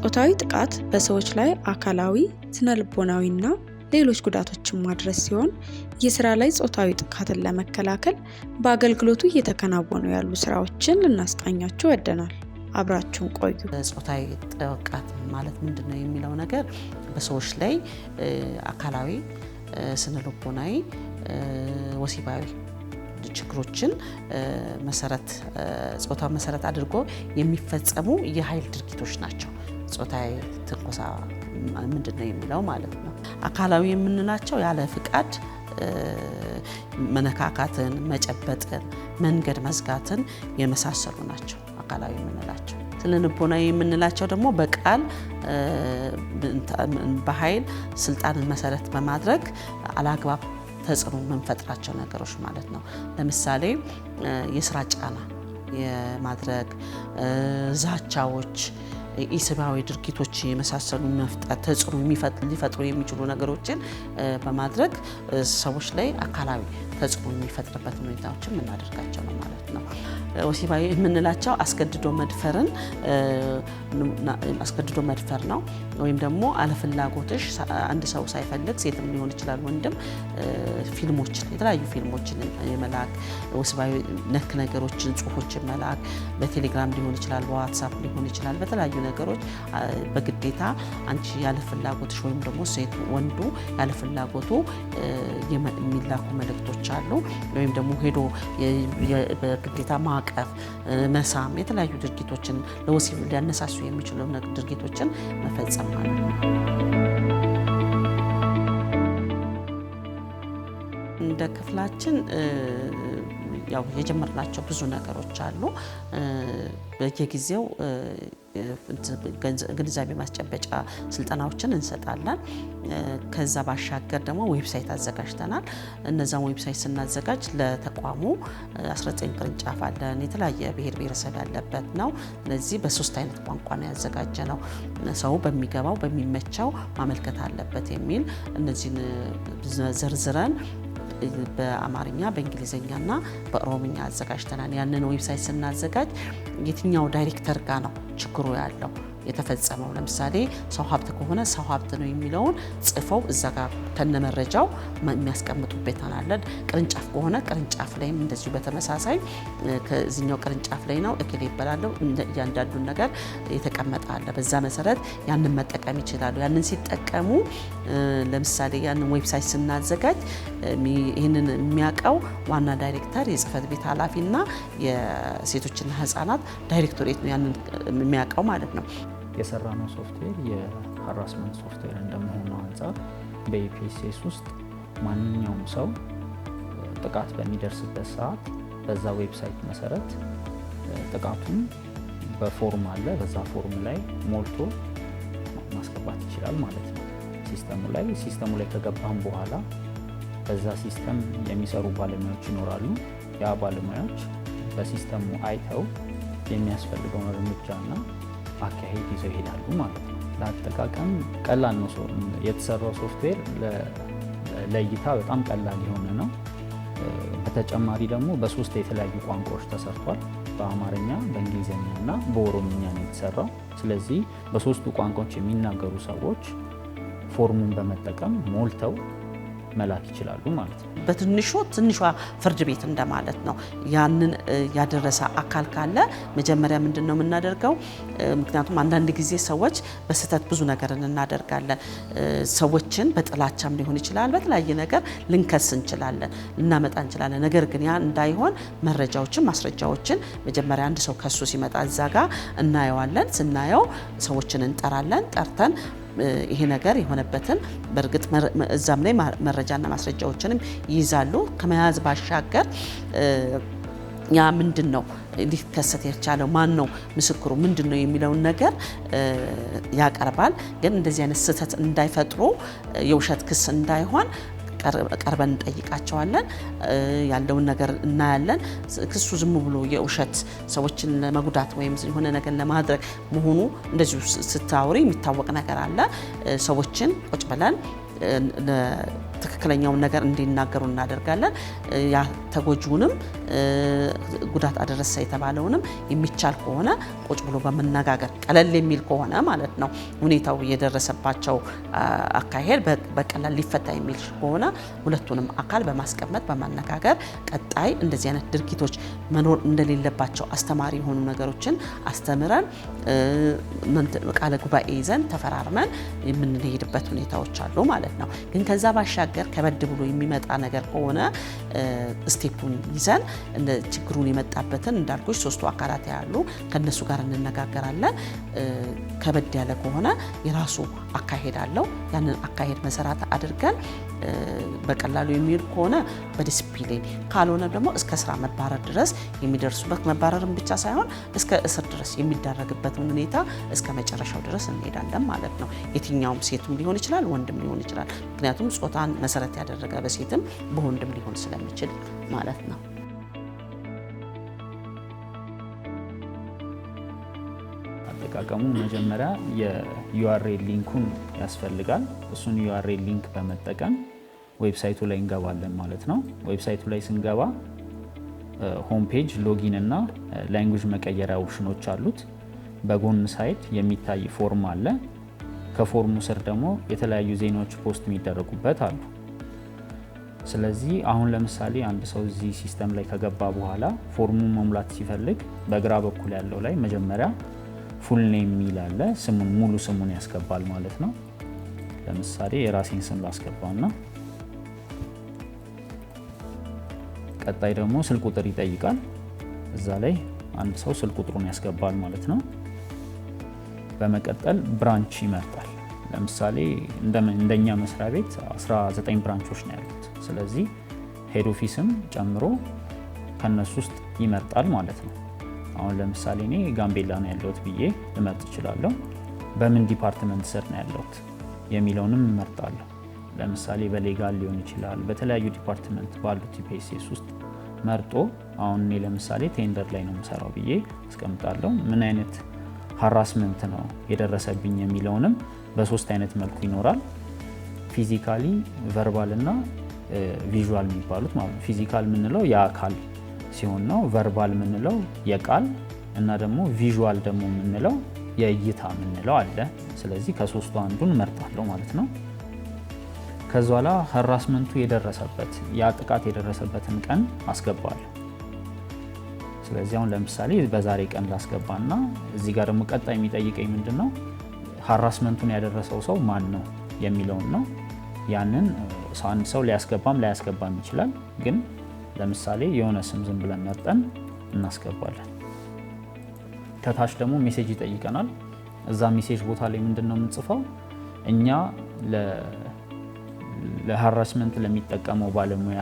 ጾታዊ ጥቃት በሰዎች ላይ አካላዊ፣ ስነልቦናዊና ሌሎች ጉዳቶችን ማድረስ ሲሆን የሥራ ላይ ጾታዊ ጥቃትን ለመከላከል በአገልግሎቱ እየተከናወኑ ያሉ ስራዎችን ልናስቃኛችሁ ወደናል። አብራችሁን ቆዩ። ጾታዊ ጥቃት ማለት ምንድነው የሚለው ነገር በሰዎች ላይ አካላዊ፣ ስነልቦናዊ፣ ወሲባዊ ችግሮችን ጾታ መሰረት አድርጎ የሚፈጸሙ የኃይል ድርጊቶች ናቸው። ጾታዊ ትንኮሳ ምንድነው የሚለው ማለት ነው። አካላዊ የምንላቸው ያለ ፍቃድ መነካካትን፣ መጨበጥን፣ መንገድ መዝጋትን የመሳሰሉ ናቸው አካላዊ የምንላቸው። ስነልቦናዊ የምንላቸው ደግሞ በቃል በኃይል ስልጣንን መሰረት በማድረግ አላግባብ ተጽዕኖ መንፈጥራቸው ነገሮች ማለት ነው። ለምሳሌ የስራ ጫና የማድረግ ዛቻዎች፣ ኢሰብአዊ ድርጊቶች የመሳሰሉ መፍጠር ተጽዕኖ ሊፈጥሩ የሚችሉ ነገሮችን በማድረግ ሰዎች ላይ አካላዊ ተጽዕኖ የሚፈጥርበት ሁኔታዎችን የምናደርጋቸው ነው ማለት ነው። ወሲባዊ የምንላቸው አስገድዶ መድፈር ነው። ወይም ደግሞ አለፍላጎትሽ አንድ ሰው ሳይፈልግ ሴትም ሊሆን ይችላል ወንድም ፊልሞችን የተለያዩ ፊልሞችን የመላክ ወሲባዊ ነክ ነገሮችን ጽሁፎችን መላክ በቴሌግራም ሊሆን ይችላል፣ በዋትስአፕ ሊሆን ይችላል፣ በተለያዩ ነገሮች በግዴታ አንቺ ያለ ፍላጎትሽ ወይም ደግሞ ሴት ወንዱ ያለ ፍላጎቱ የሚላኩ መልእክቶች አሉ። ወይም ደግሞ ሄዶ በግዴታ ማቀፍ፣ መሳም የተለያዩ ድርጊቶችን ለወሲብ ሊያነሳሱ የሚችሉ ድርጊቶችን መፈጸም ማለት ነው። እንደ ክፍላችን ያው የጀመርናቸው ብዙ ነገሮች አሉ። በየጊዜው ግንዛቤ ማስጨበጫ ስልጠናዎችን እንሰጣለን። ከዛ ባሻገር ደግሞ ዌብሳይት አዘጋጅተናል። እነዛን ዌብሳይት ስናዘጋጅ ለተቋሙ 19 ቅርንጫፍ አለን። የተለያየ ብሔር ብሔረሰብ ያለበት ነው። ስለዚህ በ3 አይነት ቋንቋ ነው ያዘጋጀነው። ሰው በሚገባው በሚመቸው ማመልከት አለበት የሚል እነዚህን ዘርዝረን በአማርኛ በእንግሊዘኛና በኦሮምኛ አዘጋጅተናል። ያንን ዌብሳይት ስናዘጋጅ የትኛው ዳይሬክተር ጋር ነው ችግሩ ያለው የተፈጸመው፣ ለምሳሌ ሰው ሀብት ከሆነ ሰው ሀብት ነው የሚለውን ጽፈው እዛ ጋር ከነመረጃው የሚያስቀምጡበት አለ። ቅርንጫፍ ከሆነ ቅርንጫፍ ላይም እንደዚሁ በተመሳሳይ ከዚህኛው ቅርንጫፍ ላይ ነው እክል ይባላል እያንዳንዱን ነገር የተቀመጠ አለ። በዛ መሰረት ያንን መጠቀም ይችላሉ። ያንን ሲጠቀሙ ለምሳሌ ያንን ዌብሳይት ስናዘጋጅ ይህንን የሚያውቀው ዋና ዳይሬክተር፣ የጽህፈት ቤት ኃላፊና የሴቶችና ህፃናት ዳይሬክቶሬት ነው ያንን የሚያውቀው ማለት ነው። የሰራነው ሶፍትዌር የሃራስመንት ሶፍትዌር እንደመሆኑ አንፃር በኢፒኤስኤስ ውስጥ ማንኛውም ሰው ጥቃት በሚደርስበት ሰዓት በዛ ዌብሳይት መሰረት ጥቃቱን በፎርም አለ፣ በዛ ፎርም ላይ ሞልቶ ማስገባት ይችላል ማለት ነው። ሲስተሙ ላይ ከገባም በኋላ በዛ ሲስተም የሚሰሩ ባለሙያዎች ይኖራሉ። ያ ባለሙያዎች በሲስተሙ አይተው የሚያስፈልገውን እርምጃና አካሄድ ይዘው ይሄዳሉ ማለት ነው። ለአጠቃቀም ቀላል ነው። የተሰራው ሶፍትዌር ለእይታ በጣም ቀላል የሆነ ነው። በተጨማሪ ደግሞ በ3 የተለያዩ ቋንቋዎች ተሰርቷል። በአማርኛ፣ በእንግሊዝኛ እና በኦሮምኛ ነው የተሰራው። ስለዚህ በ3ቱ ቋንቋዎች የሚናገሩ ሰዎች ፎርሙን በመጠቀም ሞልተው መላክ ይችላሉ ማለት ነው። በትንሿ ፍርድ ቤት እንደማለት ነው። ያንን ያደረሰ አካል ካለ መጀመሪያ ምንድነው የምናደርገው? ምክንያቱም አንዳንድ ጊዜ ሰዎች በስህተት ብዙ ነገር እናደርጋለን። ሰዎችን በጥላቻም ሊሆን ይችላል፣ በተለያየ ነገር ልንከስ እንችላለን፣ ልናመጣ እንችላለን። ነገር ግን ያ እንዳይሆን ማስረጃዎችን መጀመሪያ አንድ ሰው ከሱ ሲመጣ እዛ ጋር እናየዋለን። ስናየው ሰዎችን እንጠራለን። ጠርተን ይሄ ነገር የሆነበትን በእርግጥ እዛም ላይ መረጃና ማስረጃዎችንም ይይዛሉ። ከመያዝ ባሻገር ያ ምንድነው ሊከሰት የቻለው፣ ማን ነው ምስክሩ፣ ምንድነው የሚለውን ነገር ያቀርባል። ግን እንደዚህ አይነት ስህተት እንዳይፈጥሩ የውሸት ክስ እንዳይሆን ቀርበን እንጠይቃቸዋለን። ያለውን ነገር እናያለን። ክሱ ዝም ብሎ የውሸት ሰዎችን ለመጉዳት ወይም የሆነ ነገር ለማድረግ መሆኑ እንደዚሁ ስታወሪ የሚታወቅ ነገር አለ። ሰዎችን ቁጭ ብለን ትክክለኛውን ነገር እንዲናገሩ እናደርጋለን። ያ ተጎጂውንም ጉዳት አደረሰ የተባለውንም የሚቻል ከሆነ ቁጭ ብሎ በመነጋገር ቀለል የሚል ከሆነ ማለት ነው ሁኔታው የደረሰባቸው አካሄድ በቀላል ሊፈታ የሚል ከሆነ ሁለቱንም አካል በማስቀመጥ በማነጋገር ቀጣይ እንደዚህ አይነት ድርጊቶች መኖር እንደሌለባቸው አስተማሪ የሆኑ ነገሮችን አስተምረን ቃለ ጉባኤ ይዘን ተፈራርመን የምንሄድበት ሁኔታዎች አሉ ማለት ነው። ግን ከዛ ባሻገር ከበድ ብሎ የሚመጣ ነገር ከሆነ ስቴፑን ይዘን ችግሩን የመጣበትን እንዳልኩሽ ሶስቱ አካላት ያሉ ከነሱ ጋር እንነጋገራለን። ከበድ ያለ ከሆነ የራሱ አካሄድ አለው። ያንን አካሄድ መሰረት አድርገን በቀላሉ የሚል ከሆነ በዲሲፕሊን ካልሆነ ደግሞ እስከ ስራ መባረር ድረስ የሚደርሱበት መባረርን ብቻ ሳይሆን እስከ እስር ድረስ የሚዳረግበትን ሁኔታ እስከ መጨረሻው ድረስ እንሄዳለን ማለት ነው። የትኛውም ሴቱም ሊሆን ይችላል፣ ወንድም ሊሆን ይችላል። ምክንያቱም ጾታን መሰረት ያደረገ በሴትም በወንድም ሊሆን ስለሚችል ማለት ነው። አጠቃቀሙ መጀመሪያ የዩአርኤል ሊንኩን ያስፈልጋል። እሱን ዩአርኤል ሊንክ በመጠቀም ዌብሳይቱ ላይ እንገባለን ማለት ነው። ዌብሳይቱ ላይ ስንገባ ሆም ፔጅ፣ ሎጊን እና ላንጉዌጅ መቀየሪያ ኦፕሽኖች አሉት። በጎን ሳይድ የሚታይ ፎርም አለ። ከፎርሙ ስር ደግሞ የተለያዩ ዜናዎች ፖስት የሚደረጉበት አሉ። ስለዚህ አሁን ለምሳሌ አንድ ሰው እዚህ ሲስተም ላይ ከገባ በኋላ ፎርሙን መሙላት ሲፈልግ በግራ በኩል ያለው ላይ መጀመሪያ ፉል ኔም የሚል አለ። ስሙን ሙሉ ስሙን ያስገባል ማለት ነው። ለምሳሌ የራሴን ስም ላስገባውና ቀጣይ ደግሞ ስልክ ቁጥር ይጠይቃል። እዛ ላይ አንድ ሰው ስልክ ቁጥሩን ያስገባል ማለት ነው። በመቀጠል ብራንች ይመርጣል። ለምሳሌ እንደኛ መስሪያ ቤት 19 ብራንቾች ነው ያሉት። ስለዚህ ሄድ ኦፊስም ጨምሮ ከነሱ ውስጥ ይመርጣል ማለት ነው። አሁን ለምሳሌ እኔ ጋምቤላ ነው ያለሁት ብዬ ልመርጥ እችላለሁ። በምን ዲፓርትመንት ስር ነው ያለሁት የሚለውንም እመርጣለሁ። ለምሳሌ በሌጋል ሊሆን ይችላል። በተለያዩ ዲፓርትመንት ባሉት ቲፒኤስኤስ ውስጥ መርጦ አሁን እኔ ለምሳሌ ቴንደር ላይ ነው የምሰራው ብዬ አስቀምጣለሁ። ምን አይነት ሃራስመንት ነው የደረሰብኝ የሚለውንም በሶስት አይነት መልኩ ይኖራል። ፊዚካሊ፣ ቨርባል እና ቪዥዋል የሚባሉት ማለት ነው። ፊዚካል የምንለው የአካል ሲሆን ነው። ቨርባል የምንለው የቃል እና ደግሞ ቪዥዋል ደግሞ የምንለው የእይታ የምንለው አለ። ስለዚህ ከሶስቱ አንዱን መርጣለሁ ማለት ነው። ከዛ በኋላ ሃራስመንቱ የደረሰበት ያ ጥቃት የደረሰበትን ቀን አስገባለሁ። ስለዚህ አሁን ለምሳሌ በዛሬ ቀን ላስገባና እዚህ ጋር ደግሞ ቀጣይ የሚጠይቀኝ ምንድነው ሃራስመንቱን ያደረሰው ሰው ማን ነው የሚለውን ነው። ያንን አንድ ሰው ሊያስገባም ላያስገባም ይችላል። ግን ለምሳሌ የሆነ ስም ዝም ብለን መርጠን እናስገባለን። ከታች ደግሞ ሜሴጅ ይጠይቀናል። እዛ ሜሴጅ ቦታ ላይ ምንድነው የምንጽፈው? እኛ ለሃራስመንት ለሚጠቀመው ባለሙያ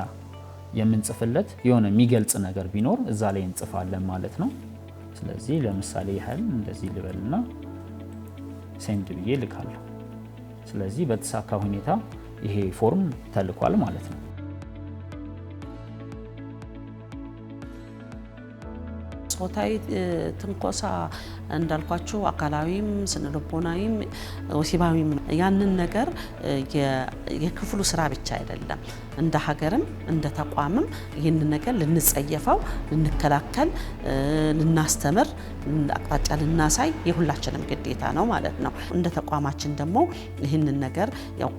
የምንጽፍለት የሆነ የሚገልጽ ነገር ቢኖር እዛ ላይ እንጽፋለን ማለት ነው። ስለዚህ ለምሳሌ ያህል እንደዚህ ልበልና ሴንድ ብዬ ልካለሁ። ስለዚህ በተሳካ ሁኔታ ይሄ ፎርም ተልኳል ማለት ነው። ጾታዊ ትንኮሳ እንዳልኳቸው አካላዊም ስነልቦናዊም ወሲባዊም ያንን ነገር የክፍሉ ስራ ብቻ አይደለም። እንደ ሀገርም እንደ ተቋምም ይህንን ነገር ልንጸየፈው፣ ልንከላከል፣ ልናስተምር፣ አቅጣጫ ልናሳይ የሁላችንም ግዴታ ነው ማለት ነው። እንደ ተቋማችን ደግሞ ይህንን ነገር ያው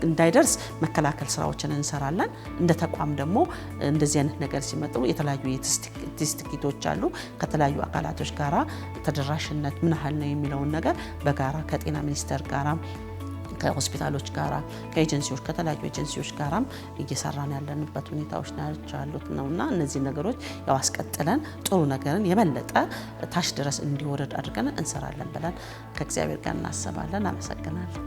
እንዳይደርስ መከላከል ስራዎችን እንሰራለን። እንደ ተቋም ደግሞ እንደዚህ አይነት ነገር ሲመጡ የተለያዩ ስታቲስቲክሶች አሉ። ከተለያዩ አካላቶች ጋራ ተደራሽነት ምን ያህል ነው የሚለውን ነገር በጋራ ከጤና ሚኒስቴር ጋራ ከሆስፒታሎች ጋራ ከኤጀንሲዎች ከተለያዩ ኤጀንሲዎች ጋራም እየሰራን ያለንበት ሁኔታዎች ናቸው ነውና እነዚህ ነገሮች ያው አስቀጥለን ጥሩ ነገርን የበለጠ ታች ድረስ እንዲወረድ አድርገን እንሰራለን ብለን ከእግዚአብሔር ጋር እናስባለን። አመሰግናለሁ።